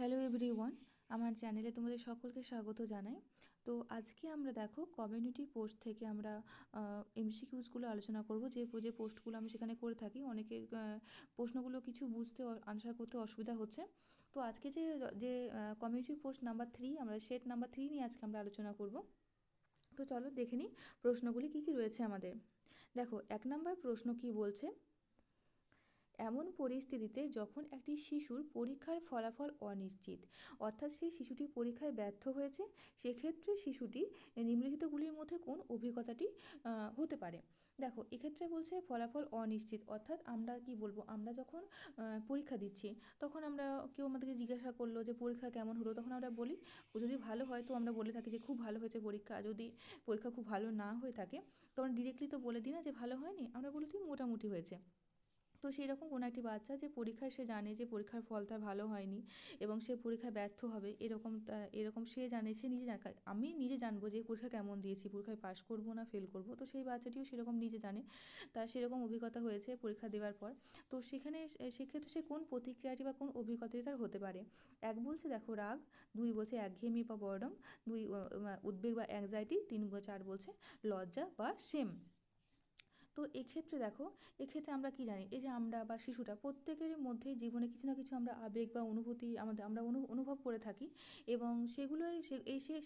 Hello everyone, আমার চ্যানেলে তোমাদের সকলকে স্বাগত জানাই। তো আজকে আমরা দেখো কমিউনিটি পোস্ট থেকে আমরা এমসিকিউজগুলো আলোচনা করব। যে যে পোস্টগুলো আমি সেখানে করে থাকি, অনেকের প্রশ্নগুলো কিছু বুঝতে আনসার করতে অসুবিধা হচ্ছে। তো আজকে যে যে কমিউনিটি পোস্ট নাম্বার 3, আমরা সেট নাম্বার 3 নিয়ে আজকে আমরা আলোচনা করব। তো চলো দেখে নিই প্রশ্নগুলি কী কী রয়েছে আমাদের। দেখো 1 নম্বর প্রশ্ন কি বলছে, এমন পরিস্থিতিতে যখন একটি শিশুর পরীক্ষার ফলাফল অনিশ্চিত, অর্থাৎ সেই শিশুটি পরীক্ষায় ব্যর্থ হয়েছে, সেক্ষেত্রে শিশুটি নিম্নলিখিতগুলির মধ্যে কোন অভিজ্ঞতাটি হতে পারে। দেখো এক্ষেত্রে বলছে ফলাফল অনিশ্চিত, অর্থাৎ আমরা কি বলবো, আমরা যখন পরীক্ষা দিচ্ছি তখন আমরা কেউ আমাদেরকে জিজ্ঞাসা করলো যে পরীক্ষা কেমন হলো, তখন আমরা বলি যদি ভালো হয় তো আমরা বলে থাকি যে খুব ভালো হয়েছে পরীক্ষা। যদি পরীক্ষা খুব ভালো না হয়ে থাকে তখন ডিরেক্টলি তো বলে দিই না যে ভালো হয়নি, আমরা বলি তুই মোটামুটি হয়েছে। তো সেই রকম কোনো একটি বাচ্চা যে পরীক্ষায় সে জানে যে পরীক্ষার ফল তার ভালো হয়নি এবং সে পরীক্ষায় ব্যর্থ হবে, এরকম সে জানে, সে নিজে আমি নিজে জানবো যে পরীক্ষা কেমন দিয়েছি, পরীক্ষায় পাশ করব না ফেল করব। তো সেই বাচ্চাটিও সেরকম নিজে জানে, তার সেরকম অভিজ্ঞতা হয়েছে পরীক্ষা দেওয়ার পর। তো সেক্ষেত্রে সে কোন প্রতিক্রিয়াটি বা কোন অভিজ্ঞতাটি তার হতে পারে। 1 বলছে দেখো রাগ, 2 বলছে একঘেয়েমি বা বরডম, 2 উদ্বেগ বা অ্যাংজাইটি, 4 বলছে লজ্জা বা শেম। তো এক্ষেত্রে দেখো, এক্ষেত্রে আমরা কি জানি, এই যে আমরা বা শিশুটা প্রত্যেকের মধ্যেই জীবনে কিছু না কিছু আমরা আবেগ বা অনুভূতি আমরা অনুভব করে থাকি, এবং সেগুলোই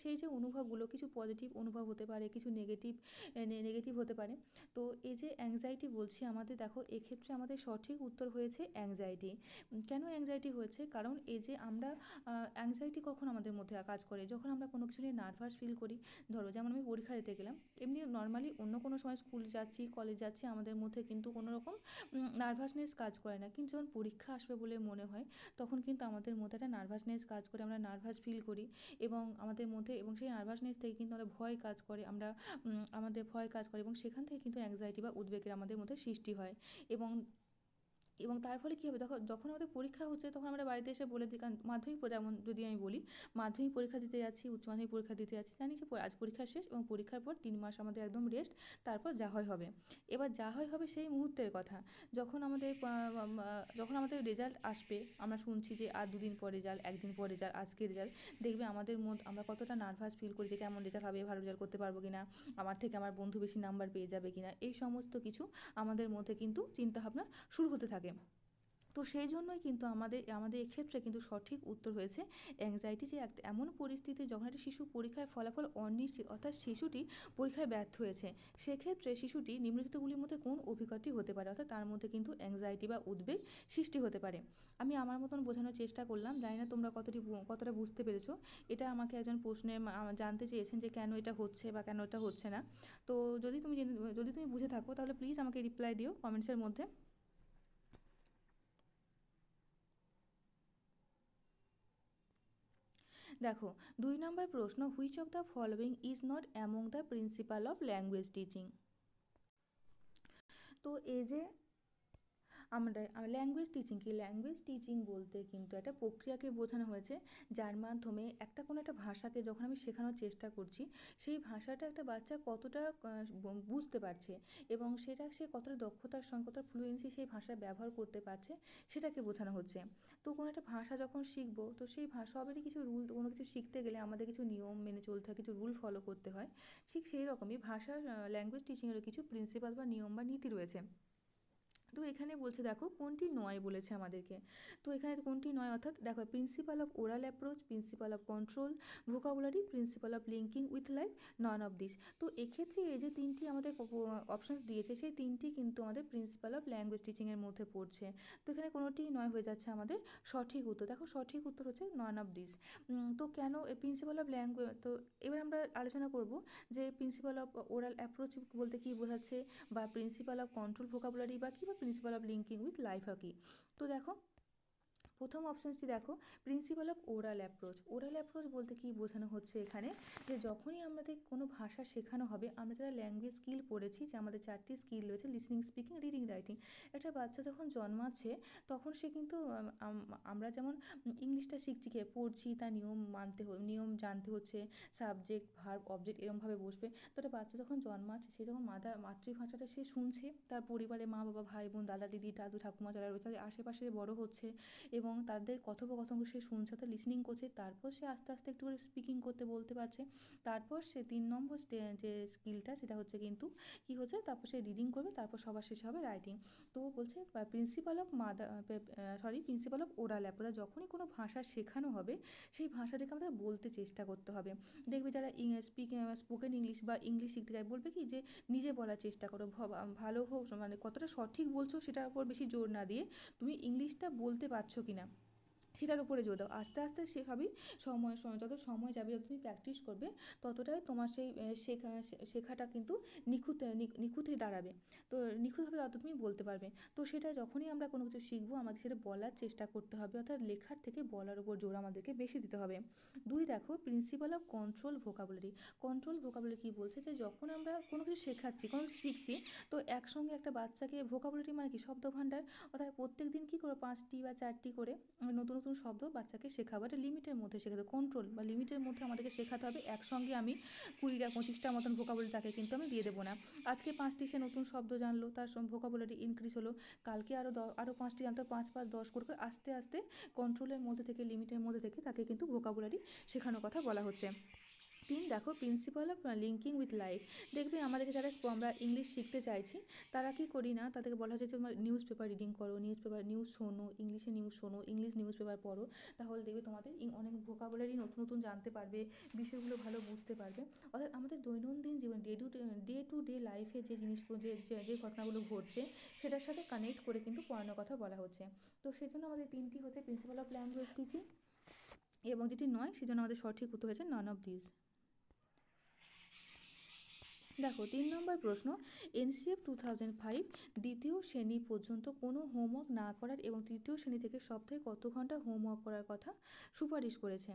সেই যে অনুভবগুলো কিছু পজিটিভ অনুভব হতে পারে, কিছু নেগেটিভ হতে পারে। তো এই যে অ্যাংজাইটি বলছি আমাদের, দেখো এক্ষেত্রে আমাদের সঠিক উত্তর হয়েছে অ্যাংজাইটি। কেন অ্যাংজাইটি হয়েছে, কারণ এই যে আমরা অ্যাংজাইটি কখন আমাদের মধ্যে কাজ করে, যখন আমরা কোনো কিছু নিয়ে নার্ভাস ফিল করি। ধরো যেমন আমি পরীক্ষা দিতে গেলাম, এমনি নর্মালি অন্য কোনো সময় স্কুল যাচ্ছি, কলেজ যাচ্ছি, আমাদের মধ্যে কিন্তু কোনো রকম নার্ভাসনেস কাজ করে না, কিন্তু যখন পরীক্ষা আসবে বলে মনে হয় তখন কিন্তু আমাদের মধ্যে একটা নার্ভাসনেস কাজ করে, আমরা নার্ভাস ফিল করি এবং আমাদের মধ্যে, এবং সেই নার্ভাসনেস থেকে কিন্তু আমাদের ভয় কাজ করে, আমাদের ভয় কাজ করে এবং সেখান থেকে কিন্তু অ্যাংজাইটি বা উদ্বেগের আমাদের মধ্যে সৃষ্টি হয়। এবং এবং তার ফলে কী হবে, যখন আমাদের পরীক্ষা হচ্ছে তখন আমরা বাড়িতে এসে বলে দিই, কারণ মাধ্যমিক যেমন যদি আমি বলি, মাধ্যমিক পরীক্ষা দিতে যাচ্ছি, উচ্চ মাধ্যমিক পরীক্ষা দিতে যাচ্ছি, জানি যে আজ পরীক্ষা শেষ এবং পরীক্ষার পর 3 মাস আমাদের একদম রেস্ট, তারপর যা হয় হবে। এবার যা হয় হবে সেই মুহূর্তের কথা, যখন আমাদের রেজাল্ট আসবে, আমরা শুনছি যে আর 2 দিন পর রেজাল্ট, 1 দিন পর রেজাল্ট, আজকে রেজাল্ট, দেখবে আমাদের মধ্যে আমরা কতটা নার্ভাস ফিল করি যে কেমন রেজাল্ট হবে, ভালো রেজাল্ট করতে পারবো কিনা, আমার থেকে আমার বন্ধু বেশি নাম্বার পেয়ে যাবে কিনা, এই সমস্ত কিছু আমাদের মধ্যে কিন্তু চিন্তাভাবনা শুরু হতে থাকে। তো সেই জন্যই কিন্তু আমাদের আমাদের এক্ষেত্রে কিন্তু সঠিক উত্তর হয়েছে অ্যাংজাইটি, যে একটা এমন পরিস্থিতি যখন একটা শিশু পরীক্ষায় ফলাফল অনিশ্চিত, অর্থাৎ শিশুটি পরীক্ষায় ব্যর্থ হয়েছে, সেক্ষেত্রে শিশুটি নিম্নলিখিতগুলির মধ্যে কোন অভিজ্ঞতাটি হতে পারে, অর্থাৎ তার মধ্যে কিন্তু অ্যাংজাইটি বা উদ্বেগ সৃষ্টি হতে পারে। আমি আমার মতন বোঝানোর চেষ্টা করলাম, জানি না তোমরা কতটা বুঝতে পেরেছো। এটা আমাকে একজন প্রশ্নে জানতে চেয়েছেন যে কেন এটা হচ্ছে বা কেন এটা হচ্ছে না। তো যদি তুমি বুঝে থাকো তাহলে প্লিজ আমাকে রিপ্লাই দিও কমেন্টসের মধ্যে। দেখো 2 নম্বর প্রশ্ন, which of the following is not among the principal of language teaching. তো এই যে আমরা ল্যাঙ্গুয়েজ টিচিং কি, ল্যাঙ্গুয়েজ টিচিং বলতে কিন্তু একটা প্রক্রিয়াকে বোঝানো হয়েছে, যার মাধ্যমে কোনো একটা ভাষাকে যখন আমি শেখানোর চেষ্টা করছি, সেই ভাষাটা একটা বাচ্চা কতটা বুঝতে পারছে এবং সে কতটা দক্ষতার সঙ্গে, কতটা ফ্লুয়েন্সি সেই ভাষা ব্যবহার করতে পারছে, সেটাকে বোঝানো হচ্ছে। তো কোনো একটা ভাষা যখন শিখবো, তো সেই ভাষা সবেরই কিছু রুল, কোনো কিছু শিখতে গেলে আমাদের কিছু নিয়ম মেনে চলতে হয়, কিছু রুল ফলো করতে হয়। ঠিক সেই রকমই ভাষার ল্যাঙ্গুয়েজ টিচিংয়েরও কিছু প্রিন্সিপাল বা নিয়ম বা নীতি রয়েছে। তো এখানে বলছে দেখো কোনটি নয় বলেছে আমাদেরকে। তো এখানে কোনটি নয়, অর্থাৎ দেখো principle of oral approach, principal of control, vocabulary, principal of linking with life, none of this. তো এক্ষেত্রে এই যে 3টি আমাদের অপশানস দিয়েছে, সেই 3টি কিন্তু আমাদের প্রিন্সিপাল অফ ল্যাঙ্গুয়েজ টিচিংয়ের মধ্যে পড়ছে। তো এখানে কোনোটি নয় হয়ে যাচ্ছে আমাদের সঠিক উত্তর। দেখো সঠিক উত্তর হচ্ছে নন অফ দিস। তো কেন প্রিন্সিপাল অফ ল্যাঙ্গুয়েজ, তো এবার আমরা আলোচনা করব যে প্রিন্সিপাল অফ ওরাল অ্যাপ্রোচ বলতে কী বোঝাচ্ছে, বা প্রিন্সিপাল অফ কন্ট্রোল ভোকাবুলারি বা কী, বা principal of linking with life কি। তো দেখো প্রথম অপশানসটি দেখো, principle of oral approach. Oral approach বলতে কী বোঝানো হচ্ছে এখানে, যে যখনই আমাদের কোনো ভাষা শেখানো হবে, আমরা যারা ল্যাঙ্গুয়েজ স্কিল পড়েছি, যে আমাদের 4টি স্কিল রয়েছে, লিসনিং, স্পিকিং, রিডিং, রাইটিং। একটা বাচ্চা যখন জন্মাচ্ছে তখন সে কিন্তু আমরা যেমন ইংলিশটা শিখছি, পড়ছি, তার নিয়ম জানতে হচ্ছে, সাবজেক্ট, ভার্ব, অবজেক্ট এরমভাবে বসবে। তো একটা বাচ্চা যখন জন্মাচ্ছে, সে যখন মাতৃভাষাটা সে শুনছে, তার পরিবারে মা বাবা, ভাই বোন, দাদা দিদি, দাদু ঠাকুমা যারা রয়েছে তাদের আশেপাশে বড় হচ্ছে এবং এবং তাদের কথোপকথন সে শুনছে, অর্থাৎ লিসনিং করছে, তারপর সে আস্তে আস্তে একটু করে স্পিকিং করতে বলতে পারছে। তারপর সে 3 নম্বর যে স্কিলটা সেটা হচ্ছে কিন্তু কী হচ্ছে, তারপর সে রিডিং করবে, তারপর সবার শেষে হবে রাইটিং। তো বলছে প্রিন্সিপাল অফ ওরাল অ্যাপ্রোচ, যখনই কোনো ভাষা শেখানো হবে সেই ভাষাটাকে আমাদের বলতে চেষ্টা করতে হবে। দেখবে যারা স্পোকেন ইংলিশ বা ইংলিশ শিখতে চায় বলবে কি যে নিজে বলার চেষ্টা করো, ভালো হোক মানে কতটা সঠিক বলছো সেটার উপর বেশি জোর না দিয়ে তুমি ইংলিশটা বলতে পারছো কি না সেটার উপরে জোর দাও। আস্তে আস্তে শেখাবি, যত সময় যাবে, যত তুমি প্র্যাকটিস করবে ততটাই তোমার সেই শেখাটা কিন্তু নিখুঁতই দাঁড়াবে। তো নিখুঁতভাবে তত তুমি বলতে পারবে। তো সেটা যখনই আমরা কোনো কিছু শিখবো আমাদের সেটা বলার চেষ্টা করতে হবে, অর্থাৎ লেখার থেকে বলার উপর জোর আমাদেরকে বেশি দিতে হবে। 2 দেখো principle of control vocabulary. Control vocabulary কী বলছে, যে যখন আমরা কোনো কিছু শেখাচ্ছি, কোনো কিছু শিখছি, তো একসঙ্গে একটা বাচ্চাকে ভোকাবুলারি মানে কি শব্দ ভাণ্ডার, অর্থাৎ প্রত্যেক দিন কী করবো 5টি বা 4টি করে নতুন নতুন শব্দ বাচ্চাকে শেখাবো। এটা লিমিটের মধ্যে শেখাতে, কন্ট্রোল বা লিমিটের মধ্যে আমাদেরকে শেখাতে হবে। একসঙ্গে আমি 20টা 25টা মতন ভোকাবুলারি তাকে কিন্তু আমি দিয়ে দেবো না। আজকে 5টি সে নতুন শব্দ জানলো, তার ভোকাবুলারি ইনক্রিজ হলো, কালকে আরও 5টি জানতো, 5 5 10 করে আস্তে আস্তে কন্ট্রোলের মধ্যে থেকে, লিমিটের মধ্যে থেকে তাকে কিন্তু ভোকাবুলারি শেখানোর কথা বলা হচ্ছে। 3 দেখো principle of linking with life. দেখবে আমাদেরকে যারা আমরা ইংলিশ শিখতে চাইছি তারা কি করি না, তাদেরকে বলা হচ্ছে যে তোমার নিউজ পেপার রিডিং করো, নিউজ শোনো, ইংলিশে নিউজ শোনো, ইংলিশ নিউজ পেপার পড়ো, তাহলে দেখবে তোমাদের অনেক ভোকাবুলারি নতুন নতুন জানতে পারবে, বিষয়গুলো ভালো বুঝতে পারবে। অর্থাৎ আমাদের দৈনন্দিন জীবন ডে টু ডে লাইফে যে জিনিসগুলো যে ঘটনাগুলো ঘটছে সেটার সাথে কানেক্ট করে কিন্তু পড়ানোর কথা বলা হচ্ছে। তো সেজন্য আমাদের 3টি হচ্ছে প্রিন্সিপাল অফ ল্যাঙ্গুয়েজ টিচিং, এবং যেটি নয় সেজন্য আমাদের সঠিক উত্তর হয়েছে নন অফ দিস। দেখো 3 নম্বর প্রশ্ন, এনসিএফ 2005 দ্বিতীয় শ্রেণী পর্যন্ত কোনো হোমওয়ার্ক না করার এবং তৃতীয় শ্রেণী থেকে সপ্তাহে কত ঘন্টা হোমওয়ার্ক করার কথা সুপারিশ করেছে।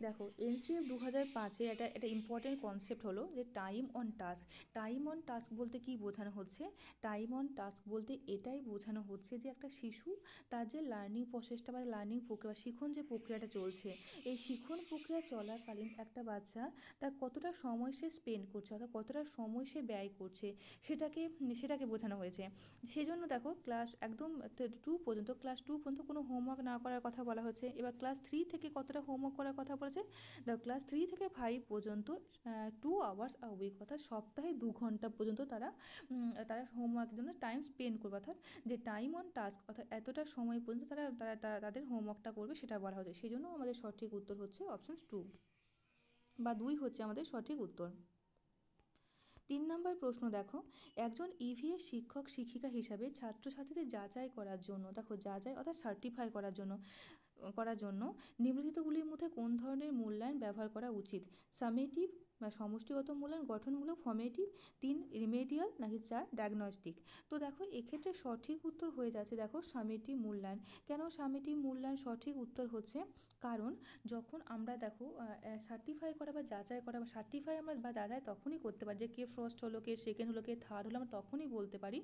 দেখো এনসিএফ 2005-এ একটা ইম্পর্টেন্ট কনসেপ্ট হলো যে time on task. Time on task বলতে কী বোঝানো হচ্ছে, টাইম অন টাস্ক বলতে এটাই বোঝানো হচ্ছে যে একটা শিশু তার যে লার্নিং প্রসেসটা বা লার্নিং প্রক্রিয়া, শিখন যে প্রক্রিয়াটা চলছে, এই শিখন প্রক্রিয়া চলাকালীন একটা বাচ্চা তার কতটা সময় সে স্পেন্ড করছে, অর্থাৎ কতটা সময় সে ব্যয় করছে সেটাকে বোঝানো হয়েছে। সেজন্য দেখো ক্লাস 2 পর্যন্ত কোনো হোমওয়ার্ক না করার কথা বলা হচ্ছে। এবার ক্লাস 3 থেকে কতটা হোমওয়ার্ক করার কথা বলেছে, ক্লাস 3 থেকে 5 পর্যন্ত 2 আওয়ার্স আ উইক, অর্থাৎ সপ্তাহে 2 ঘন্টা পর্যন্ত তারা হোমওয়ার্কের জন্য টাইম স্পেন্ড করবে, অর্থাৎ যে টাইম অন টাস্ক, অর্থাৎ এতটা সময় পর্যন্ত তাদের হোমওয়ার্কটা করবে সেটা বলা হচ্ছে। সেই জন্য আমাদের সঠিক উত্তর হচ্ছে অপশন 2 বা 2 হচ্ছে আমাদের সঠিক উত্তর। 3 নম্বর প্রশ্ন দেখো, একজন ইভিএস শিক্ষক শিক্ষিকা হিসাবে ছাত্রছাত্রীদের যাচাই করার জন্য, দেখো যাচাই অর্থাৎ সার্টিফাই করার জন্য নিম্নলিখিতগুলির মধ্যে কোন ধরনের মূল্যায়ন ব্যবহার করা উচিত। সামেটিভ বা সমষ্টিগত মূল্যায়ন, গঠনমূলক, ফর্মেটিভ, 3 রিমেডিয়াল, নাকি 4 ডায়াগনস্টিক। তো দেখো এক্ষেত্রে সঠিক উত্তর হয়ে যাচ্ছে দেখো সামেটিভ মূল্যায়ন। কেন সামেটিভ মূল্যায়ন সঠিক উত্তর হচ্ছে, কারণ যখন আমরা দেখো সার্টিফাই করা বা যাচাই করা, বা সার্টিফাই আমরা বা যাচাই তখনই করতে পারি যে কে ফার্স্ট হলো, কে সেকেন্ড হলো, কে থার্ড হলো, আমরা তখনই বলতে পারি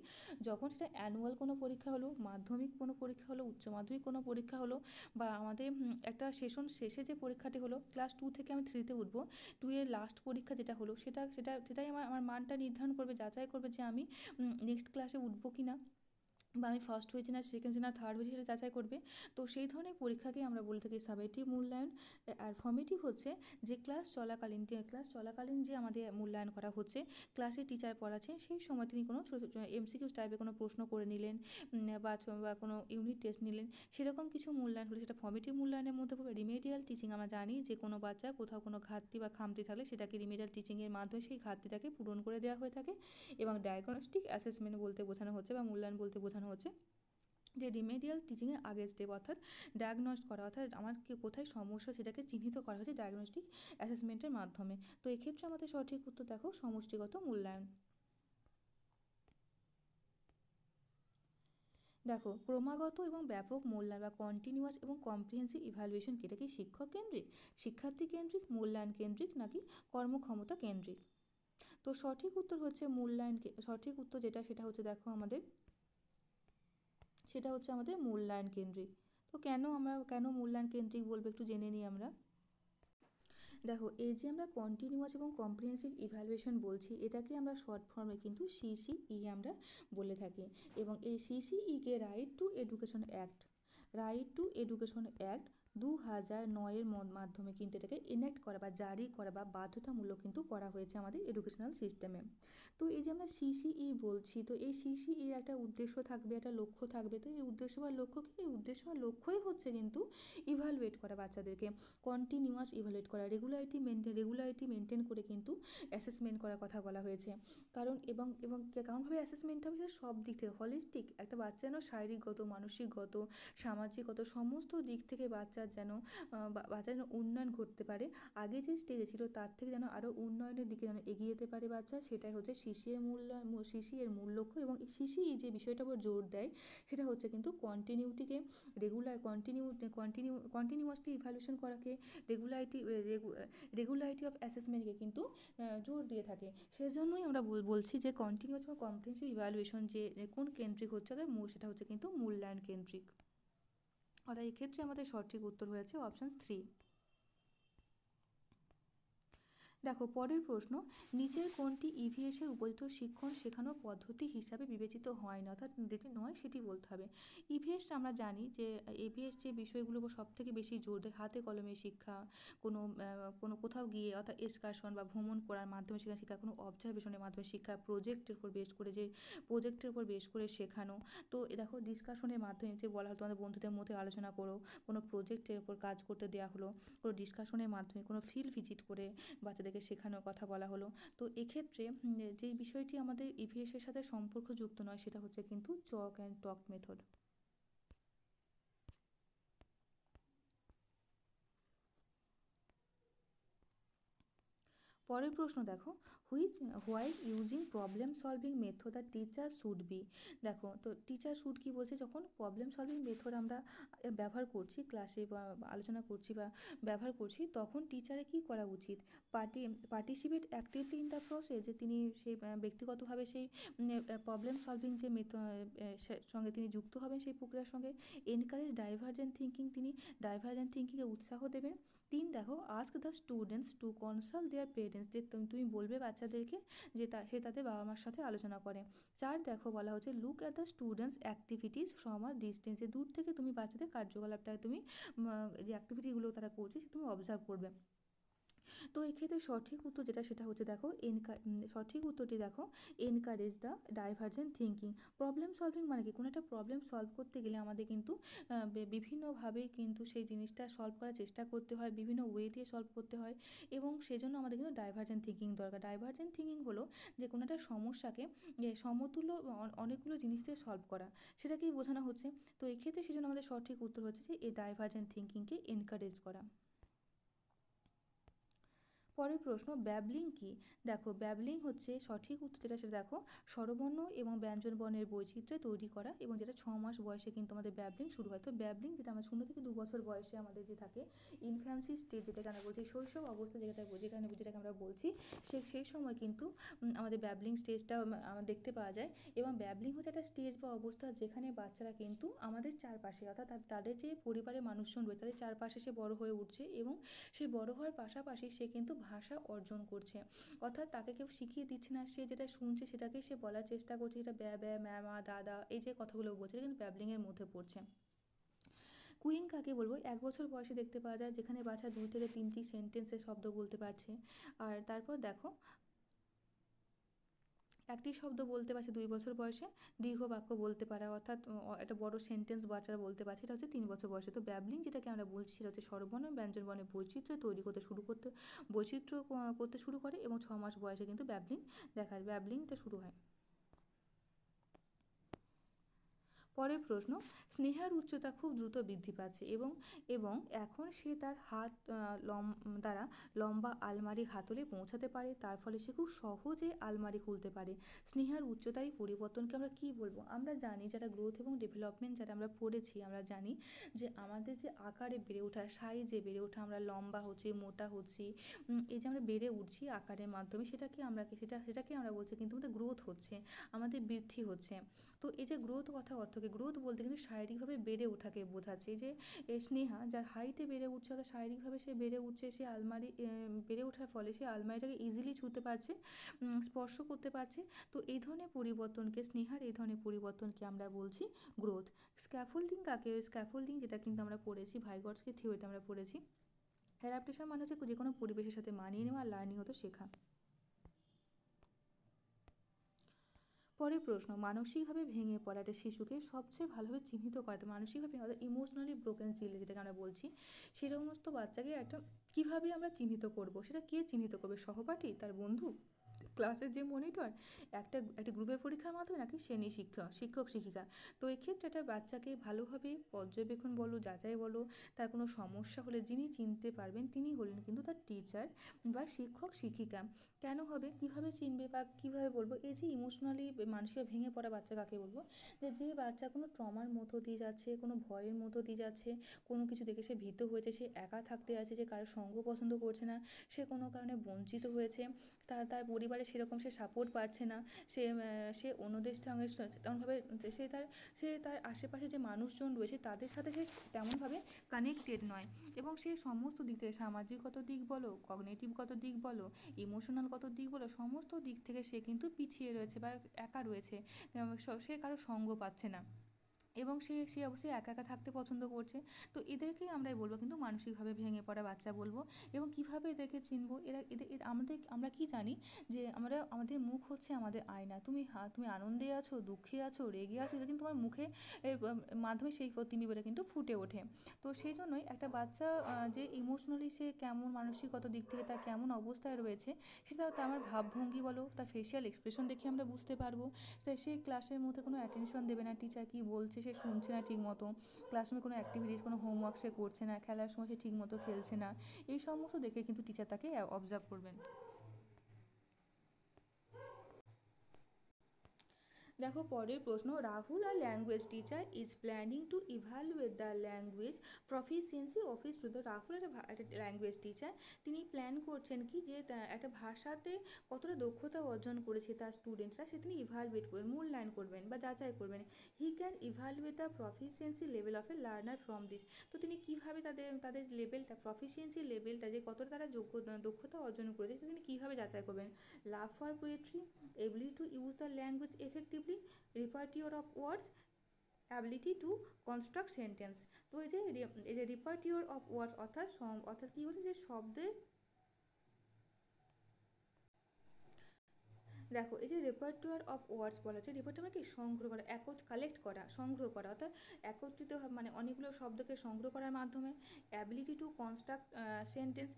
যখন সেটা অ্যানুয়াল কোনো পরীক্ষা হলো, মাধ্যমিক কোনো পরীক্ষা হলো, উচ্চ মাধ্যমিক কোনো পরীক্ষা হলো, বা আমাদের একটা সেশন শেষে যে পরীক্ষাটি হলো, ক্লাস 2 থেকে আমি 3-তে উঠবো, 2 এর লাস্ট পরীক্ষা যেটা হলো সেটাই আমার মানটা নির্ধারণ করবে, যাচাই করবে যে আমি নেক্সট ক্লাসে উঠবো কি না, বা আমি ফার্স্ট হয়েছি না, সেকেন্ড হয়েছি না, থার্ড হয়েছি, সেটা যাচাই করবে। তো সেই ধরনের পরীক্ষাকেই আমরা বলে থাকি সামেটিভ মূল্যায়ন। আর ফর্মেটিভ হচ্ছে যে ক্লাস চলাকালীন যে আমাদের মূল্যায়ন করা হচ্ছে, ক্লাসে টিচার পড়াচ্ছেন সেই সময় তিনি কোনো এমসিকিউ টাইপের কোনো প্রশ্ন করে নিলেন, বা কোনো ইউনিট টেস্ট নিলেন, সেরকম কিছু মূল্যায়ন হলে সেটা ফর্মেটিভ মূল্যায়নের মধ্যে পড়বে। রিমেডিয়াল টিচিং আমরা জানি যে কোনো বাচ্চা কোথাও কোনো ঘাটতি বা খামতি থাকলে সেটাকে রিমেডিয়াল টিচিংয়ের মাধ্যমে সেই ঘাটতিটাকে পূরণ করে দেওয়া হয়ে থাকে। এবং ডায়াগনস্টিক অ্যাসেসমেন্ট বলতে বোঝানো হচ্ছে বা মূল্যায়ন বলতে বোঝানো হচ্ছে যে রিমেডিয়াল টিচিংয়ের আগের স্টেপ, অর্থাৎ ডায়াগনস্ট করা, অর্থাৎ আমার কোথায় সমস্যা সেটাকে চিহ্নিত করা হচ্ছে ডায়াগনস্টিক অ্যাসেসমেন্টের মাধ্যমে। তো এক্ষেত্রে আমাদের সঠিক উত্তর দেখো সমষ্টিগত মূল্যায়ন। দেখো ক্রমাগত এবং ব্যাপক মূল্যায়ন বা কন্টিনিউয়াস এবং কম্প্রিহেন্সিভ ইভ্যালুয়েশন কি, এটা কি শিক্ষক কেন্দ্রিক, শিক্ষার্থী কেন্দ্রিক, মূল্যায়ন কেন্দ্রিক, নাকি কর্মক্ষমতা কেন্দ্রিক। তো সঠিক উত্তর হচ্ছে সঠিক উত্তর যেটা সেটা হচ্ছে দেখো আমাদের মূল্যায়ন কেন্দ্রিক। তো কেন মূল্যায়ন কেন্দ্রিক বলবো একটু জেনে নিই আমরা। দেখো, এই যে আমরা কন্টিনিউয়াস এবং কম্প্রিহেন্সিভ ইভ্যালুয়েশন বলছি, এটাকে আমরা শর্ট ফর্মে কিন্তু সিসিই আমরা বলে থাকি। এবং এই সিসিইকে right to education act, right to education act 2009-এর মাধ্যমে কিন্তু এটাকে এনাক্ট করা বা জারি করা বা বাধ্যতামূলক কিন্তু করা হয়েছে আমাদের এডুকেশনাল সিস্টেমে। তো এই যে আমরা সিসিই বলছি, তো এই সিসিইর একটা উদ্দেশ্য থাকবে, একটা লক্ষ্য থাকবে। তো এই উদ্দেশ্য বা লক্ষ্য কি? এই উদ্দেশ্য বা লক্ষ্যই হচ্ছে কিন্তু ইভ্যালুয়েট করা বাচ্চাদেরকে, কন্টিনিউয়াস ইভ্যালুয়েট করা, রেগুলারিটি মেনটেন করে কিন্তু অ্যাসেসমেন্ট করার কথা বলা হয়েছে। কারণ কেমনভাবে অ্যাসেসমেন্ট হবে? সেটা সব দিক থেকে হলিস্টিক, একটা বাচ্চা যেন শারীরিকগত, মানসিকগত, সামাজিকগত সমস্ত দিক থেকে বাচ্চার যেন উন্নয়ন ঘটতে পারে। আগে যে স্টেজে ছিল তার থেকে যেন আরও উন্নয়নের দিকে যেন এগিয়ে যেতে পারে বাচ্চা, সেটাই হচ্ছে সিসিএর মূল লক্ষ্য। এবং সিসিই যে বিষয়টার উপর জোর দেয় সেটা হচ্ছে কিন্তু কন্টিনিউটিকে, কন্টিনিউয়াসলি ইভ্যালুয়েশন করাকে, রেগুলারিটি অফ অ্যাসেসমেন্টকে কিন্তু জোর দিয়ে থাকে। সেজন্যই আমরা বলছি যে কন্টিনিউয়াস এবং কম্প্রিহেন্সিভ ইভ্যালুয়েশন যে কোন কেন্দ্রিক হচ্ছে, সেটা হচ্ছে কিন্তু মূল্যায়ন কেন্দ্রিক। অর্থাৎ এক্ষেত্রে আমাদের সঠিক উত্তর হয়েছে অপশান 3। দেখো, পরের প্রশ্ন, নিচের কোনটি ইভিএসের উপযুক্ত শিক্ষণ শেখানো পদ্ধতি হিসাবে বিবেচিত হয় না? অর্থাৎ যেটি নয় সেটি বলতে হবে। ইভিএস আমরা জানি যে ইভিএস যে বিষয়গুলোর উপর সব থেকে বেশি জোর দেয়, হাতে কলমে শিক্ষা, কোনো কোথাও গিয়ে অর্থাৎ এক্সকারশন বা ভ্রমণ করার মাধ্যমে সেখানে শেখা, কোনো অবজারভেশনের মাধ্যমে শিক্ষা, প্রজেক্টের উপর বেস করে শেখানো। তো দেখো, ডিসকাশনের মাধ্যমে যে বলা হলো তোমাদের বন্ধুদের মধ্যে আলোচনা করো, কোনো প্রজেক্টের উপর কাজ করতে দেওয়া হলো, কোনো ডিসকাশনের মাধ্যমে, কোনো ফিল্ড ভিজিট করে বাচ্চাদেরকে শেখানোর কথা বলা হলো। তো এক্ষেত্রে যেই বিষয়টি আমাদের ইভিএসের সাথে সম্পর্কযুক্ত নয় সেটা হচ্ছে কিন্তু চক অ্যান্ড টক মেথড। পরের প্রশ্ন দেখো, while using problem solving method the teacher should be. দেখো, তো টিচার শুড কি বলছে? যখন প্রবলেম সলভিং মেথড আমরা ব্যবহার করছি ক্লাসে বা আলোচনা করছি বা ব্যবহার করছি, তখন টিচারের কি করা উচিত? Participate actively in the process, যে তিনি সেই ব্যক্তিগতভাবে সেই প্রবলেম সলভিং যে সঙ্গে তিনি যুক্ত হবেন সেই প্রক্রিয়ার সঙ্গে। এনকারেজ ডাইভার্জেন্ট থিঙ্কিং, তিনি ডাইভার্জেন্ট থিঙ্কিংয়ে উৎসাহ দেবেন। 3, দেখো, ask the students to consult their parents, যে তুমি বলবে বাচ্চাদেরকে যে সে তাদের বাবা মার সাথে আলোচনা করে। 4, দেখো, বলা হচ্ছে look at the students activities from a distance, যে দূর থেকে তুমি বাচ্চাদের কার্যকলাপটাকে তুমি যে অ্যাক্টিভিটিগুলো তারা করছে তুমি অবজার্ভ করবে। তো এক্ষেত্রে সঠিক উত্তর যেটা সেটা হচ্ছে, দেখো, সঠিক উত্তরটি দেখো, encourage the divergent thinking. Problem solving মানে কি? কোনো একটা প্রবলেম সলভ করতে গেলে আমাদের কিন্তু বিভিন্নভাবে কিন্তু সেই জিনিসটা সলভ করার চেষ্টা করতে হয়, বিভিন্ন ওয়ে দিয়ে সলভ করতে হয়, এবং সেজন্য আমাদের কিন্তু ডাইভার্জেন্ট থিঙ্কিং দরকার। ডাইভার্জেন্ট থিঙ্কিং হলো যে কোনো একটা সমস্যাকে সমতুল্য অনেকগুলো জিনিস দিয়ে সলভ করা, সেটাকেই বোঝানো হচ্ছে। তো এক্ষেত্রে সেজন্য আমাদের সঠিক উত্তর হচ্ছে যে এই ডাইভার্জেন্ট থিঙ্কিংকে এনকারেজ করা। পরের প্রশ্ন, ব্যাবলিং কি? দেখো, ব্যাবলিং হচ্ছে সঠিক উত্তর যেটা সেটা দেখো, স্বরবর্ণ এবং ব্যঞ্জনবর্ণের বৈচিত্র্য তৈরি করা, এবং যেটা 6 মাস বয়সে কিন্তু আমাদের ব্যাবলিং শুরু হয়। তো ব্যাবলিং যেটা আমরা 0 থেকে 2 বছর বয়সে আমাদের যে থাকে ইনফ্যান্সি স্টেজ, যেটাকে আমরা বলছি শৈশব অবস্থা, যেটাকে আমরা বলছি, সেই সময় কিন্তু আমাদের ব্যাবলিং স্টেজটা দেখতে পাওয়া যায়। এবং ব্যাবলিং হচ্ছে একটা স্টেজ বা অবস্থা যেখানে বাচ্চারা কিন্তু আমাদের চারপাশে, অর্থাৎ তাদের যে পরিবারের মানুষজন রয়েছে তাদের চারপাশে সে বড় হয়ে উঠছে, এবং সেই বড় হওয়ার পাশাপাশি সে কিন্তু ভাষা অর্জন করছে। অর্থাৎ তাকে কেউ শিখিয়ে দিচ্ছে না, সে যেটা শুনছে সেটাকেই সে বলার চেষ্টা করছে, যেটা ব্যা ব্যা ম্যামা দাদা এই যে কথাগুলো বলছে, কিন্তু ব্যাবলিংয়ের মধ্যে পড়ছে। কুইং কাকে বলবো? 1 বছর বয়সে দেখতে পাওয়া যায়, যেখানে বাচ্চা 2 থেকে 3টি সেন্টেন্সের শব্দ বলতে পারছে। আর তারপর দেখো, একটি শব্দ বলতে পারছে 2 বছর বয়সে, দীর্ঘ বাক্য বলতে পারা, অর্থাৎ একটা বড় সেন্টেন্স বাচ্চারা বলতে পারছে, এটা হচ্ছে 3 বছর বয়সে। তো ব্যাবলিং যেটাকে আমরা বলছি সেটা হচ্ছে স্বরবর্ণ ব্যঞ্জনবর্ণের বৈচিত্র্য করতে শুরু করে, এবং 6 মাস বয়সে কিন্তু ব্যাবলিংটা শুরু হয়। পরের প্রশ্ন, স্নেহার উচ্চতা খুব দ্রুত বৃদ্ধি পাচ্ছে এবং এবং এখন সে তার হাত দ্বারা লম্বা আলমারি হাতলে পৌঁছাতে পারে, তার ফলে সে খুব সহজে আলমারি খুলতে পারে। স্নেহার উচ্চতায় পরিবর্তনকে আমরা কি বলবো? আমরা জানি, যারা গ্রোথ এবং ডেভেলপমেন্ট যারা আমরা পড়েছি, আমরা জানি যে আমাদের যে আকারে বেড়ে ওঠা, সাইজে বেড়ে ওঠা, আমরা লম্বা হচ্ছি, মোটা হচ্ছি, এই যে আমরা বেড়ে উঠছি আকারের মাধ্যমে, সেটাকে আমরা বলছি কিন্তু আমাদের গ্রোথ হচ্ছে, আমাদের বৃদ্ধি হচ্ছে। তো এই যে গ্রোথ কথা অর্থ সম্পর্কে। গ্রোথ বলতে কিন্তু শারীরিকভাবে বেড়ে ওঠাকে বোঝাচ্ছে। যে স্নেহা যার হাইটে বেড়ে উঠছে, অর্থাৎ শারীরিকভাবে সে বেড়ে উঠছে, সে আলমারি বেড়ে ওঠার ফলে সে আলমারিটাকে ইজিলি ছুঁতে পারছে, স্পর্শ করতে পারছে। তো এই ধরনের পরিবর্তনকে, স্নেহার এই ধরনের পরিবর্তনকে আমরা বলছি গ্রোথ। স্ক্যাফোল্ডিং যেটা কিন্তু আমরা পড়েছি, ভাইগটসকি থিওরিতে আমরা পড়েছি। অ্যাডাপ্টেশন মানে হচ্ছে যে কোনো পরিবেশের সাথে মানিয়ে নেওয়া, আর লার্নিং হতো শেখা। পরের প্রশ্ন, মানসিকভাবে ভেঙে পড়া একটা শিশুকে সবচেয়ে ভালোভাবে চিহ্নিত করাতে, মানসিকভাবে অর্থাৎ ইমোশনালি ব্রোকেন চিল্ড্রেন যেটাকে আমরা বলছি, সেই সমস্ত বাচ্চাকে একটা কীভাবে আমরা চিহ্নিত করব, সেটা কে চিহ্নিত করবে? সহপাঠী, তার বন্ধু, ক্লাসের যে মনিটর, একটা গ্রুপের পরীক্ষার মাধ্যমে, নাকি শ্রেণী শিক্ষক শিক্ষিকা? তো এক্ষেত্রে একটা বাচ্চাকে ভালোভাবে পর্যবেক্ষণ বলো, যাচাই বলো, তার কোনো সমস্যা হলে যিনি চিনতে পারবেন তিনি হলেন কিন্তু তার টিচার বা শিক্ষক শিক্ষিকা। কেন হবে, কীভাবে চিনবে বা কীভাবে বলবো? এই যে ইমোশনালি মানসিকভাবে ভেঙে পড়া বাচ্চা কাকে বলবো? যে বাচ্চা কোনো ট্রমার মধ্য দিয়ে যাচ্ছে, কোনো ভয়ের মধ্য দিয়ে যাচ্ছে, কোনো কিছু দেখে সে ভীত হয়েছে, সে একা থাকতে আছে, যে কারোর সঙ্গ পছন্দ করছে না, সে কোনো কারণে বঞ্চিত হয়েছে, তার পরিবারে সেরকম সে সাপোর্ট পাচ্ছে না, সে অন্যদের সঙ্গে তেমনভাবে সে তার আশেপাশে যে মানুষজন রয়েছে তাদের সাথে সে তেমনভাবে কানেক্টেড নয়, এবং সে সমস্ত দিক থেকে, সামাজিকগত দিক বলো, কগনিটিভগত দিক বলো, ইমোশনালগত দিক বলো, সমস্ত দিক থেকে সে কিন্তু পিছিয়ে রয়েছে বা একা রয়েছে, সে কারো সঙ্গ পাচ্ছে না, এবং সে অবশ্যই একা একা থাকতে পছন্দ করছে। তো এদেরকেই আমরাই বলবো কিন্তু মানসিকভাবে ভেঙে পড়া বাচ্চা বলবো। এবং কিভাবে এদেরকে চিনবো? আমরা কি জানি যে আমাদের মুখ হচ্ছে আমাদের আয়না। তুমি আনন্দে আছো, দুঃখে আছো, রেগে আছো, এটা কিন্তু তোমার মুখে মাধ্যমে সেই প্রতিবিম্বটা কিন্তু ফুটে ওঠে। তো সেই জন্যই একটা বাচ্চা যে ইমোশনালি সে কেমন, মানসিকগত দিক থেকে তার কেমন অবস্থায় রয়েছে, সেটা আমার ভাবভঙ্গি বলো, তার ফেশিয়াল এক্সপ্রেশন দেখে আমরা বুঝতে পারবো। তো সে ক্লাসের মধ্যে কোনো অ্যাটেনশন দেবে না, টিচার কী বলছে সে শুনছে না ঠিক মতো, ক্লাসরুমে কোনো অ্যাক্টিভিটিস, কোনো হোমওয়ার্ক সে করছে না, খেলার সময় সে ঠিক মতো খেলছে না, এই সমস্ত দেখে কিন্তু টিচার তাকে অবজার্ভ করবেন। দেখো পরের প্রশ্ন, Rahul are language teacher is planning to evaluate the language proficiency of his student. Rahul একটা ল্যাঙ্গুয়েজ টিচার, তিনি প্ল্যান করছেন কি যে একটা ভাষাতে কতটা দক্ষতা অর্জন করেছে তার স্টুডেন্টরা, সে তিনি ইভ্যালুয়েট করবেন, মূল্যায়ন করবেন বা যাচাই করবেন। He can evaluate the proficiency level of A learner from this. তো তিনি কীভাবে তাদের লেভেলটা, প্রফিসিয়েন্সি লেভেলটা, যে কতটা তারা দক্ষতা অর্জন করেছে, তিনি কীভাবে যাচাই করবেন? Love for poetry, ability to use the language effectively, repertoire of words, ability to construct sentence। তো এই যে repertoire of words অর্থাৎ কী বলছে, যে শব্দের, দেখো এই যে রেপার্টুয়ার অফ ওয়ার্ডস বলা হচ্ছে, রেপার্টুয়ার কি, সংগ্রহ করা, কালেক্ট করা, সংগ্রহ করা, অর্থাৎ একত্রিত মানে অনেকগুলো শব্দকে সংগ্রহ করার মাধ্যমে। অ্যাবিলিটি টু কনস্ট্রাক্ট সেন্টেন্স,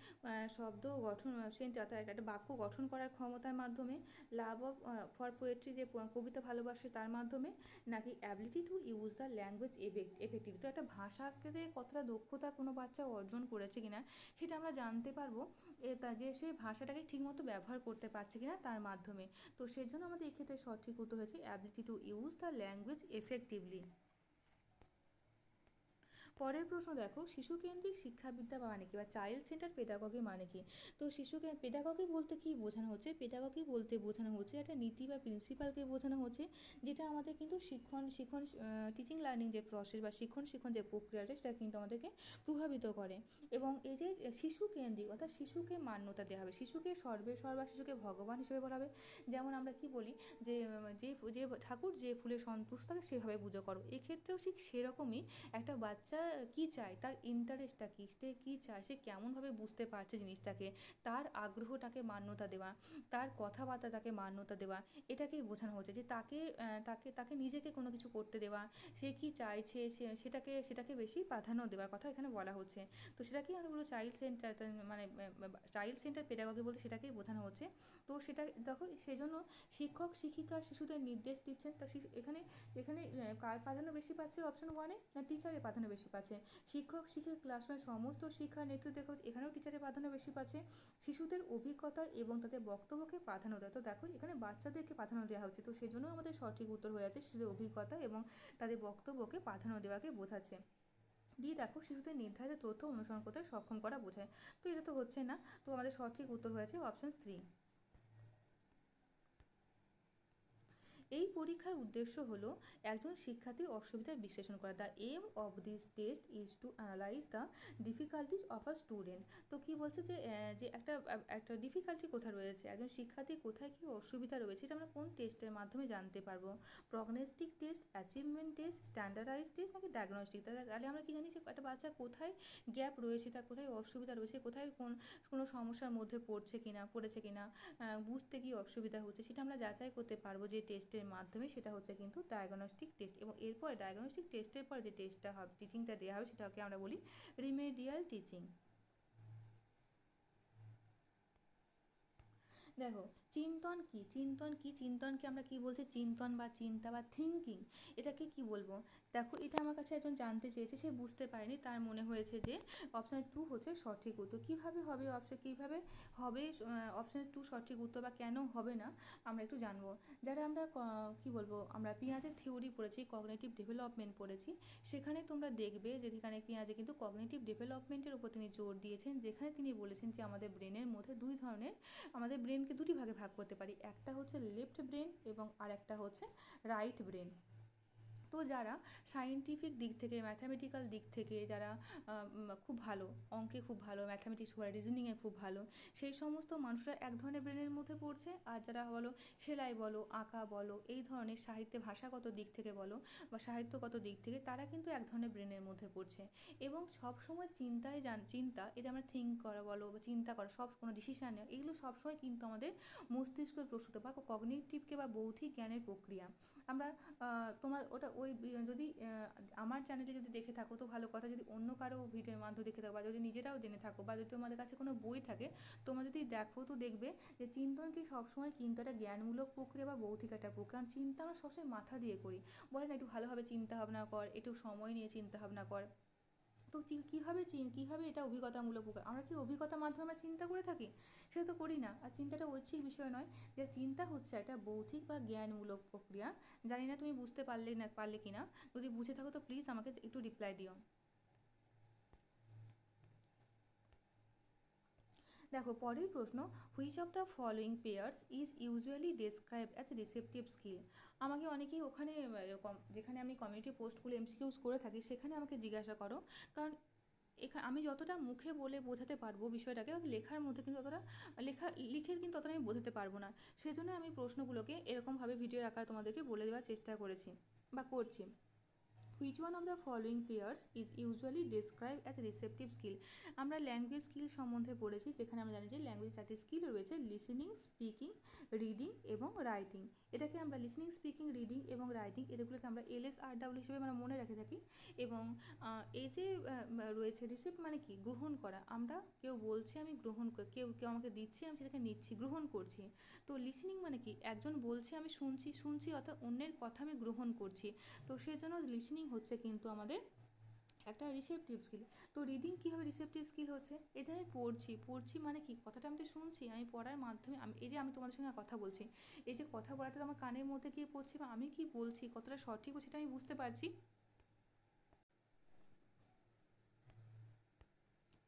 শব্দ গঠন, সেন্টেন্স অর্থাৎ একটা বাক্য গঠন করার ক্ষমতার মাধ্যমে। লাভ অফ ফর পোয়েট্রি, যে কবিতা ভালোবাসে তার মাধ্যমে। নাকি ability to use the language effectively. তো একটা ভাষাকে কতটা দক্ষতা কোনো বাচ্চা অর্জন করেছে কিনা সেটা আমরা জানতে পারবো যে সে ভাষাটাকে ঠিকমতো ব্যবহার করতে পারছে কিনা তার মাধ্যমে। তো সেজন্য আমাদের এক্ষেত্রে সঠিক উত্তর হয়েছে ability to use the language effectively. পরের প্রশ্ন দেখো, শিশুকেন্দ্রিক শিক্ষাবিদ্যা মানে কি, বা চাইল্ড সেন্টার পেডাগজি মানে কি? তো শিশুকে পেডাগজি বলতে কি বোঝানো হচ্ছে? পেডাগজি বলতে বোঝানো হচ্ছে একটা নীতি বা প্রিন্সিপালকে বোঝানো হচ্ছে, যেটা আমাদের কিন্তু শিক্ষণ টিচিং লার্নিং যে প্রসেস বা শিক্ষণ যে প্রক্রিয়া আছে সেটা কিন্তু আমাদেরকে প্রভাবিত করে। এবং এই যে শিশু কেন্দ্রিক, অর্থাৎ শিশুকে মান্যতা দেওয়া হবে, শিশুকে সর্বা, শিশুকে ভগবান হিসেবে বলা হবে। যেমন আমরা কি বলি যে যে ঠাকুর যে ফুলে সন্তুষ্ট থাকে সেভাবে পুজো করো, এক্ষেত্রেও ঠিক সেরকমই একটা বাচ্চা কি চায়, তার ইন্টারেস্টটা কী, সে কী চায়, সে কেমনভাবে বুঝতে পারছে জিনিসটাকে, তার আগ্রহটাকে মান্যতা দেওয়া, তার কথাবার্তাটাকে মান্যতা দেওয়া, এটাকেই বোঝানো হচ্ছে। যে তাকে নিজেকে কোনো কিছু করতে দেওয়া, সে কী চাইছে সেটাকে বেশি প্রাধান্য দেওয়ার কথা এখানে বলা হচ্ছে। তো সেটাকেই আমরা বলবো চাইল্ড সেন্টার, মানে চাইল্ড সেন্টার পেডাগজি বলতে সেটাকেই বোঝানো হচ্ছে। তো সেটা দেখো, সেজন্য শিক্ষক শিক্ষিকা শিশুদের নির্দেশ দিচ্ছেন। তা এখানে কার প্রাধান্য বেশি পাচ্ছে অপশন ওয়ানে, না টিচারের প্রাধান্য বেশি পাচ্ছে? শিক্ষক ক্লাসরুমের সমস্ত শিক্ষা নেতৃত্ব, এখানেও টিচারের প্রাধান্য বেশি পাচ্ছে। শিশুদের অভিজ্ঞতা এবং তাদের বক্তব্যকে প্রাধান্য দেয়। তো দেখো এখানে বাচ্চাদেরকে প্রাধান্য দেওয়া হচ্ছে, তো সেজন্য আমাদের সঠিক উত্তর হয়ে আছে শিশুদের অভিজ্ঞতা এবং তাদের বক্তব্যকে প্রাধান্য দেওয়াকে বোঝাচ্ছে। দিয়ে দেখো, শিশুদের নির্ধারিত তথ্য অনুসরণ করতে সক্ষম করা বোঝায়। তো এটা তো হচ্ছে না, তো আমাদের সঠিক উত্তর হয়েছে অপশন 3। এই পরীক্ষার উদ্দেশ্য হলো একজন শিক্ষার্থীর অসুবিধার বিশ্লেষণ করা। The aim of this test is to analyse the difficulties of a student. তো কী বলছে যে একটা ডিফিকাল্টি কোথায় রয়েছে, একজন শিক্ষার্থীর কোথায় কী অসুবিধা রয়েছে, এটা আমরা কোন টেস্টের মাধ্যমে জানতে পারবো? Prognostic test, achievement test, standardise test নাকি ডায়াগনস্টিক? তাহলে আমরা কি জানি যে একটা বাচ্চা কোথায় গ্যাপ রয়েছে, তার কোথায় অসুবিধা রয়েছে, কোথায় কোনো সমস্যার মধ্যে পড়েছে কিনা, বুঝতে কি অসুবিধা হচ্ছে, সেটা আমরা যাচাই করতে পারবো যে টেস্টের মাধ্যমে। সেটা হচ্ছে কিন্তু ডায়াগনস্টিক টেস্ট। এবং এরপর ডায়াগনস্টিক টেস্টের পর যে টেস্টটা হবে, টিচিংটা দেওয়া হবে, সেটাকে আমরা বলি রিমেডিয়াল টিচিং। দেখো চিন্তনকে আমরা কি বলছি? চিন্তন বা চিন্তা বা থিঙ্কিং, এটাকে কি বলবো? দেখো, এটা আমার কাছে একজন জানতে চেয়েছে, সে বুঝতে পারেনি, তার মনে হয়েছে যে অপশান 2 হচ্ছে সঠিক উত্তর। কীভাবে হবে অপশান 2 সঠিক উত্তর, বা কেন হবে না আমরা একটু জানবো। যারা আমরা আমরা পিঁয়াজের থিওরি পড়েছি, কগনিটিভ ডেভেলপমেন্ট পড়েছি, সেখানে তোমরা দেখবে যে এখানে পিঁয়াজে কিন্তু কগনিটিভ ডেভেলপমেন্টের উপর তিনি জোর দিয়েছেন, যেখানে তিনি বলেছেন যে আমাদের ব্রেনের মধ্যে আমাদের ব্রেনকে দুটি ভাগে ভাগ করতে পারি, একটা হচ্ছে লেফট ব্রেন এবং আরেকটা হচ্ছে রাইট ব্রেন। তো যারা সায়েন্টিফিক দিক থেকে, ম্যাথামেটিক্যাল দিক থেকে যারা খুব ভালো, অঙ্কে খুব ভালো, ম্যাথামেটিক্স বা রিজনিংয়ে খুব ভালো, সেই সমস্ত মানুষরা এক ধরনের ব্রেনের মধ্যে পড়ছে। আর যারা সেলাই বলো, আঁকা বলো, এই ধরনের সাহিত্যে ভাষাগত দিক থেকে বলো বা সাহিত্যগত দিক থেকে, তারা কিন্তু এক ধরনের ব্রেনের মধ্যে পড়ছে। এবং সবসময় চিন্তা, এটা আমরা থিঙ্ক করা বলো বা চিন্তা করা, সব কোনো ডিসিশান নেওয়া, এগুলো সবসময় কিন্তু আমাদের মস্তিষ্কের প্রসূত বা কগনিটিভকে বা বৌদ্ধিক জ্ঞানের প্রক্রিয়া। আমরা তোমার ওটা যদি আমার চ্যানেলে যদি দেখে থাকো তো ভালো কথা, যদি অন্য কারো ভিডিওর মাধ্যমে দেখে থাকো বা যদি নিজেরাও জেনে থাকো বা যদি তোমাদের কাছে কোনো বই থাকে, তোমরা যদি দেখো তো দেখবে যে চিন্তনকে সবসময় কিন্তু একটা জ্ঞানমূলক প্রক্রিয়া বা বৌদ্ধিক একটা প্রক্রিয়া। কারণ চিন্তা আমরা সবসময় মাথা দিয়ে করি, বলে না একটু ভালোভাবে চিন্তা ভাবনা কর, একটু সময় নিয়ে চিন্তা ভাবনা কর। তো কীভাবে এটা অভিজ্ঞতামূলক প্রকার, আমরা কি অভিজ্ঞতার মাধ্যমে আমরা চিন্তা করে থাকি? সেটা তো করি না। আর চিন্তাটা ঐচ্ছিক বিষয় নয়, যে চিন্তা হচ্ছে একটা বৌদ্ধিক বা জ্ঞানমূলক প্রক্রিয়া। জানি না তুমি বুঝতে পারলে কি না, যদি বুঝে থাকো তো প্লিজ আমাকে একটু রিপ্লাই দিও। দেখো, পরের প্রশ্ন, which of the following pairs is usually describe as receptive skill? আমাকে অনেকেই ওখানে যেখানে আমি কমিউনিটি পোস্টগুলো এমসিকিউজ করে থাকি, সেখানে আমাকে জিজ্ঞাসা করো। কারণ আমি যতটা মুখে বলে বোঝাতে পারবো বিষয়টাকে, লেখার মধ্যে কিন্তু লিখে কিন্তু ততটা আমি বোঝাতে পারবো না। সেজন্য আমি প্রশ্নগুলোকে এরকমভাবে ভিডিওর আকারে তোমাদেরকে বলে দেওয়ার চেষ্টা করেছি বা করছি। Which one of the following pairs is usually describe as receptive skill? আমরা ল্যাঙ্গুয়েজ স্কিল সম্বন্ধে পড়েছি, যেখানে আমরা জানি যে ল্যাঙ্গুয়েজ 4টি স্কিল রয়েছে: লিসেনিং, স্পিকিং, রিডিং এবং রাইটিং। এটাকে আমরা লিসেনিং, স্পিকিং, রিডিং এবং রাইটিং, এগুলোকে আমরা LSRW হিসেবে আমরা মনে রেখে থাকি। এবং এই যে রয়েছে রিসেপ্ট মানে কি? গ্রহণ করা। আমরা কেউ বলছে, আমি গ্রহণ করি, কেউ আমাকে দিচ্ছে, আমি সেটাকে নিচ্ছি, গ্রহণ করছি। তো লিসেনিং মানে কি? একজন বলছে, আমি শুনছি অর্থাৎ অন্যের কথা আমি গ্রহণ করছি। তো সেই জন্য লিসেনিং হচ্ছে কিন্তু আমাদের একটা রিসেপটিভ স্কিল। তো রিডিং কীভাবে রিসেপটিভ স্কিল হচ্ছে? এই যে আমি পড়ছি মানে কি? কথাটা আমি তো শুনছি, আমি পড়ার মাধ্যমে এই যে আমি তোমাদের সঙ্গে কথা বলছি, এই যে কথা বলাটা তো আমার কানের মধ্যে গিয়ে পড়ছে, বা আমি কি বলছি, কতটা সঠিক সেটা আমি বুঝতে পারছি।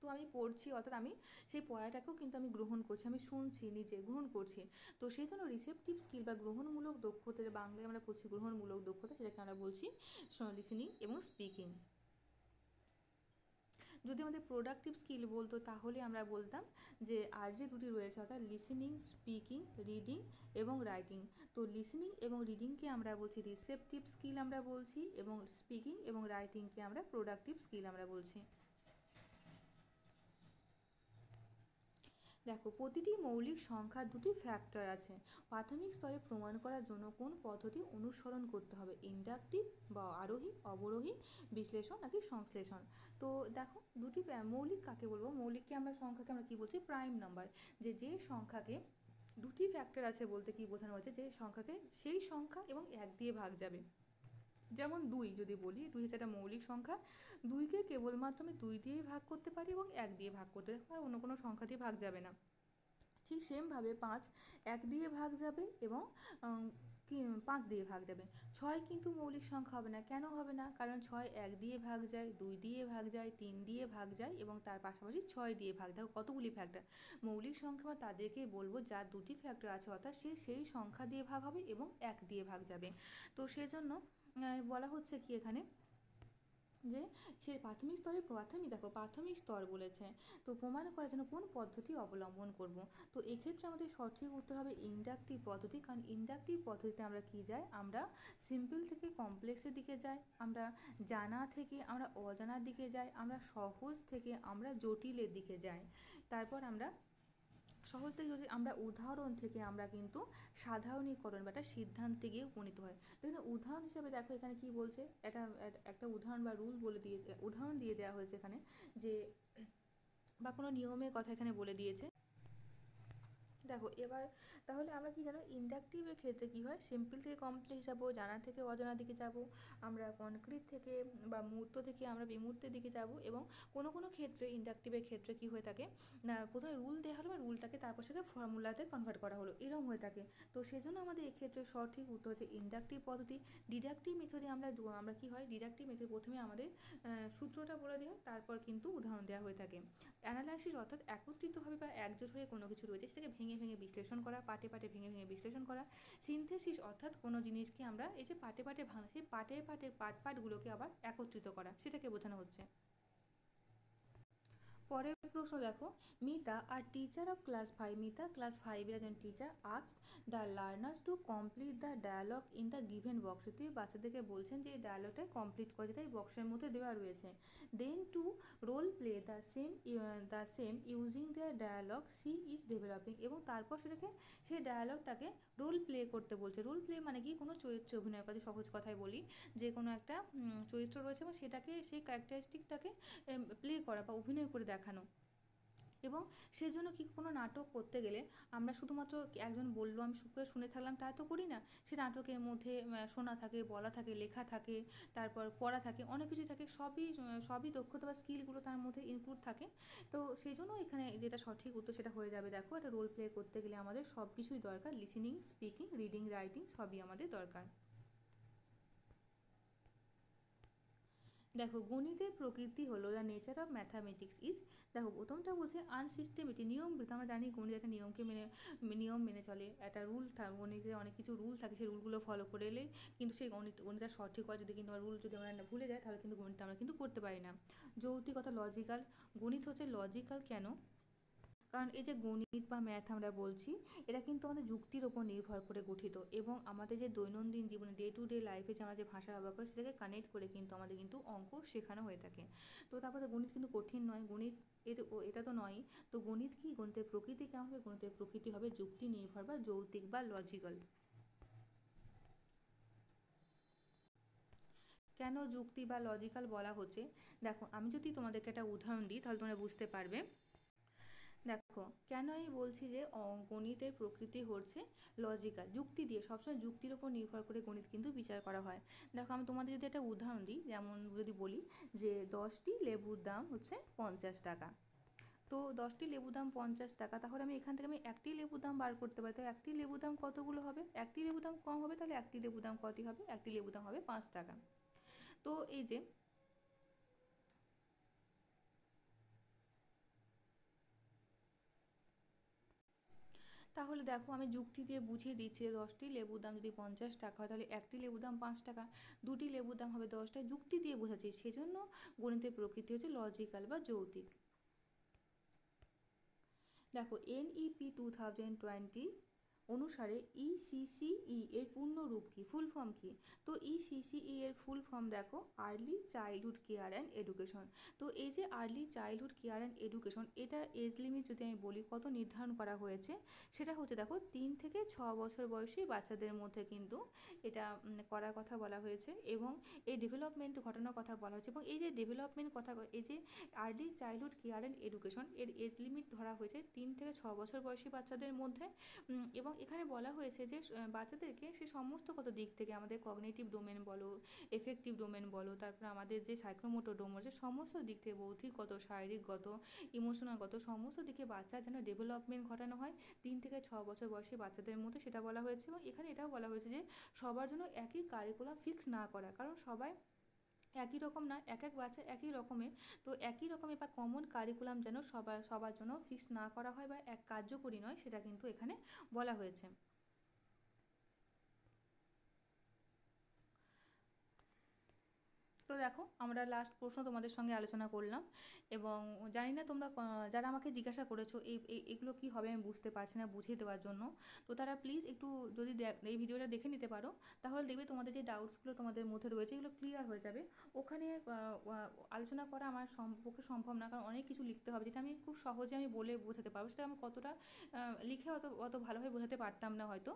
তো আমি পড়ছি অর্থাৎ আমি সেই পড়াটাকেও কিন্তু আমি গ্রহণ করছি, আমি শুনছি, নিজে গ্রহণ করছি। তো সেই জন্য রিসেপটিভ স্কিল বা গ্রহণমূলক দক্ষতা, বাংলায় আমরা বলছি গ্রহণমূলক দক্ষতা, সেটাকে আমরা বলছি লিসেনিং এবং স্পিকিং। যদি আমাদের প্রোডাক্টিভ স্কিল বলতো, তাহলে আমরা বলতাম যে আর যে দুটি রয়েছে, অর্থাৎ লিসেনিং, স্পিকিং, রিডিং এবং রাইটিং। তো লিসেনিং এবং রিডিংকে আমরা বলছি রিসেপটিভ স্কিল আমরা বলছি, এবং স্পিকিং এবং রাইটিংকে আমরা প্রোডাক্টিভ স্কিল আমরা বলছি। দেখো, প্রতিটি মৌলিক সংখ্যার দুটি ফ্যাক্টর আছে। প্রাথমিক স্তরে প্রমাণ করার জন্য কোন পদ্ধতি অনুসরণ করতে হবে? ইন্ডাকটিভ বা আরোহী, অবরোহী, বিশ্লেষণ নাকি সংশ্লেষণ? তো দেখো, দুটি মৌলিক কাকে বলবো? মৌলিককে সংখ্যাকে আমরা কি বলছি? Prime number. যে সংখ্যাকে দুটি ফ্যাক্টর আছে বলতে কি বোঝানো হচ্ছে? যে সংখ্যাকে সেই সংখ্যা এবং 1 দিয়ে ভাগ যাবে। যেমন 2 যদি বলি, 2 হচ্ছে একটা মৌলিক সংখ্যা, 2কে কেবলমাত্র আমি 2 দিয়েই ভাগ করতে পারি এবং 1 দিয়ে ভাগ করতে পারি, আর অন্য কোনো সংখ্যা দিয়ে ভাগ যাবে না। ঠিক সেমভাবে 5 1 দিয়ে ভাগ যাবে এবং 5 দিয়ে ভাগ যাবে। 6 কিন্তু মৌলিক সংখ্যা হবে না। কেন হবে না? কারণ 6 1 দিয়ে ভাগ যায়, 2 দিয়ে ভাগ যায়, 3 দিয়ে ভাগ যায় এবং তার পাশাপাশি 6 দিয়ে ভাগ। দেখো কতগুলি ফ্যাক্টর। মৌলিক সংখ্যা তাদেরকেই বলবো যার দুটি ফ্যাক্টর আছে, অর্থাৎ সেই সংখ্যা দিয়ে ভাগ হবে এবং 1 দিয়ে ভাগ যাবে। তো সেজন্য বলা হচ্ছে কি এখানে যে সে প্রাথমিক স্তর বলেছে। তো প্রমাণ করার জন্য কোন পদ্ধতি অবলম্বন করব। তো এক্ষেত্রে আমাদের সঠিক উত্তর হবে ইন্ডাকটিভ পদ্ধতি, কারণ ইন্ডাকটিভ পদ্ধতিতে আমরা কি যাই, আমরা সিম্পল থেকে কমপ্লেক্সের দিকে যাই, আমরা জানা থেকে আমরা অজানার দিকে যাই, আমরা সহজ থেকে আমরা জটিলের দিকে যাই, তারপর আমরা সহজ থেকে যদি আমরা উদাহরণ থেকে আমরা কিন্তু সাধারণীকরণ বা একটা সিদ্ধান্তে গিয়ে উপনীত হয়। এখানে উদাহরণ হিসাবে দেখো এখানে কি বলছে, একটা উদাহরণ বা রুল বলে দিয়েছে, উদাহরণ দিয়ে দেওয়া হয়েছে এখানে, যে বা কোনো নিয়মের কথা এখানে বলে দিয়েছে। দেখো এবার তাহলে আমরা কি জানো, ইন্ডাকটিভের ক্ষেত্রে কি হয়, সিম্পল থেকে কমপ্লেক্স যাবো, জানা থেকে অজানার দিকে যাব, আমরা কনক্রিট থেকে বা মূর্ত থেকে আমরা বিমূর্তের দিকে যাব, এবং কোনো কোনো ক্ষেত্রে ইন্ডাকটিভের ক্ষেত্রে কি হয়ে থাকে না, প্রথমে রুল দেওয়া হলো বা রুলটাকে তারপর সাথে ফর্মুলাতে কনভার্ট করা হলো, এরকম হয়ে থাকে। তো সেজন্য আমাদের এক্ষেত্রে সঠিক উত্তর হচ্ছে ইন্ডাকটিভ পদ্ধতি। ডিডাকটিভ মেথডে আমরা কি হয়, ডিডাকটিভ মেথড প্রথমে আমাদের সূত্রটা বলে দেওয়া হয়, তারপর কিন্তু উদাহরণ দেওয়া হয়ে থাকে। অ্যানালাইসিস অর্থাৎ একত্রিতভাবে বা একজোট হয়ে কোনো কিছু রয়েছে সেটাকে ভেঙে ভেঙে বিশ্লেষণ করা, পাটে পাটে ভেঙে ভেঙে বিশ্লেষণ করা। সিনথেসিস অর্থাৎ কোনো জিনিসকে আমরা এই যে পাটে পাটে ভাঙা, সেই পাটগুলোকে আবার একত্রিত করা, সেটাকে বোঝানো হচ্ছে। পরের প্রশ্ন দেখো, Mita are teacher of class 5, Mita class 5-এর একজন teacher asked the learners to complete the dialogue in the given box. তিনি বাচ্চাদেরকে বলছেন যে এই ডায়ালগটা কমপ্লিট করে, যেটা এই বক্সের মধ্যে দেওয়া রয়েছে। Then to role play the same using their dialogue she is developing, এবং তারপর সেই ডায়ালগটাকে রোল প্লে করতে বলছে। রোল প্লে মানে কি, কোনো চরিত্রে অভিনয় করা, সহজ কথায় বলি যে কোনো একটা চরিত্র রয়েছে এবং সেটাকে সেই ক্যারেক্টারিস্টিকটাকে প্লে করা বা অভিনয় করে দেখানো। এবং সেজন্য কি, কোনো নাটক করতে গেলে আমরা শুধুমাত্র একজন বললো আমি করে শুনে থাকলাম তা তো করি না, সে নাটকের মধ্যে শোনা থাকে, বলা থাকে, লেখা থাকে, তারপর পড়া থাকে, অনেক কিছুই থাকে, সবই দক্ষতা বা স্কিলগুলো তার মধ্যে ইনক্লুড থাকে। তো সেই জন্য এখানে যেটা সঠিক উত্তর সেটা হয়ে যাবে, দেখো একটা রোল প্লে করতে গেলে আমাদের সব কিছুই দরকার, লিসেনিং, স্পিকিং, রিডিং, রাইটিং সবই আমাদের দরকার। দেখো গণিতের প্রকৃতি হলো, the nature of mathematics is, দেখো প্রথমটা বলছে আনসিস্টেমেটিক, নিয়মবৃত। আমরা জানি গণিত একটা নিয়ম মেনে চলে, একটা রুল, গণিতে অনেক কিছু রুল থাকে, সেই রুলগুলো ফলো করে এলে কিন্তু সেই গণিতটা সঠিক হয়। যদি কিন্তু রুল যদি আমরা ভুলে যাই তাহলে কিন্তু গণিতটা আমরা কিন্তু করতে পারি না। যৌক্তিকতা, লজিক্যাল, গণিত হচ্ছে লজিক্যাল কেন, কারণ এই যে গণিত বা ম্যাথ আমরা বলছি, এটা কিন্তু আমাদের যুক্তির ওপর নির্ভর করে গঠিত, এবং আমাদের যে দৈনন্দিন জীবনে ডে টু ডে লাইফে যে আমরা যে ভাষা ব্যবহার করি সেটাকে কানেক্ট করে কিন্তু আমাদের কিন্তু অঙ্ক শেখানো হয়ে থাকে। তো তারপরে গণিত কিন্তু কঠিন নয়, গণিত এটা তো নয়। তো গণিত কি, গণিতের প্রকৃতি কেমন হবে, গণিতের প্রকৃতি হবে যুক্তি নির্ভর বা যৌক্তিক বা লজিক্যাল। কেন যুক্তি বা লজিক্যাল বলা হচ্ছে, দেখো আমি যদি তোমাদেরকে একটা উদাহরণ দিই তাহলে তোমরা বুঝতে পারবে। দেখো কেন আমি বলছি যে গণিতের প্রকৃতি হচ্ছে লজিক্যাল, যুক্তি দিয়ে, সবসময় যুক্তির ওপর নির্ভর করে গণিত কিন্তু বিচার করা হয়। দেখো আমি তোমাদের যদি একটা উদাহরণ দিই, যেমন যদি বলি যে 10টি লেবুর দাম হচ্ছে 50 টাকা। তো 10টি লেবুর দাম 50 টাকা, তাহলে আমি এখান থেকে একটি লেবুর দাম বার করতে পারি। তো একটি লেবুর দাম কতগুলো হবে, একটি লেবুর দাম কম হবে, তাহলে একটি লেবুর দাম কতই হবে, একটি লেবুর দাম হবে 5 টাকা। তো এই যে তাহলে দেখো আমি যুক্তি দিয়ে বুঝিয়ে দিচ্ছি যে 10টি লেবুর দাম যদি 50 টাকা হয় তাহলে একটি লেবুর দাম 5 টাকা, দুটি লেবুর দাম হবে 10 টাকা, যুক্তি দিয়ে বোঝাচ্ছি। সেজন্য গণিতের প্রকৃতি হচ্ছে লজিক্যাল বা যৌক্তিক। দেখো NEP 2020 অনুসারে ECCE এর পূর্ণ রূপ কি, ফুল ফর্ম কি। তো ECCE এর ফুল ফর্ম দেখো early childhood care and education. তো এই যে early childhood care and education, এটা এজ লিমিট যদি আমি বলি কত নির্ধারণ করা হয়েছে, সেটা হচ্ছে দেখো 3 থেকে 6 বছর বয়সী বাচ্চাদের মধ্যে কিন্তু এটা করার কথা বলা হয়েছে, এবং এই ডেভেলপমেন্ট ঘটানোর কথা বলা হয়েছে। এবং এই যে ডেভেলপমেন্ট কথা, এই যে early childhood care and education, এর এজ লিমিট ধরা হয়েছে 3 থেকে 6 বছর বয়সী বাচ্চাদের মধ্যে, এবং এখানে বলা হয়েছে যে বাচ্চাদেরকে সে সমস্তগত দিক থেকে আমাদের কগনিটিভ ডোমেন বলো, এফেক্টিভ ডোমেন বলো, তারপর আমাদের যে সাইকোমোটর ডোমেন, যে সমস্ত দিক থেকে বৌদ্ধিকগত, শারীরিকগত, ইমোশনালগত সমস্ত দিকে বাচ্চার যেন ডেভেলপমেন্ট ঘটানো হয় 3 থেকে 6 বছর বয়সী বাচ্চাদের মধ্যে, সেটা বলা হয়েছে। এবং এখানে এটাও বলা হয়েছে যে সবার জন্য একই কারিকুলাম ফিক্স না করা, কারণ সবাই একই রকম না, এক এক বাচ্চা একই রকমের। তো একই রকমের বা কমন কারিকুলাম যেন সবার জন্য ফিক্স না করা হয় বা এক কার্যকরী নয়, সেটা কিন্তু এখানে বলা হয়েছে। তো দেখো, আমরা লাস্ট প্রশ্ন তোমাদের সঙ্গে আলোচনা করলাম, এবং জানি না তোমরা যারা আমাকে জিজ্ঞাসা করেছো এগুলো কী হবে আমি বুঝতে পারছি না বুঝিয়ে দেওয়ার জন্য, তো তারা প্লিজ একটু যদি এই ভিডিওটা দেখে নিতে পারো, তাহলে দেখবে তোমাদের যে ডাউটসগুলো তোমাদের মধ্যে রয়েছে এগুলো ক্লিয়ার হয়ে যাবে। ওখানে আলোচনা করা আমার পক্ষে সম্ভব না, কারণ অনেক কিছু লিখতে হবে, যেটা আমি খুব সহজে আমি বলে বোঝাতে পারবো, সেটা আমি কতটা লিখে অত ভালোভাবে বোঝাতে পারতাম না হয়তো।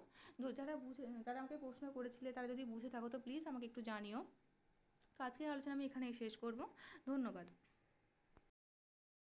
যারা আমাকে প্রশ্ন করেছিলে তারা যদি বুঝে থাকো তো প্লিজ আমাকে একটু জানিও। তো আজকের আলোচনা আমি এখানেই শেষ করব। ধন্যবাদ।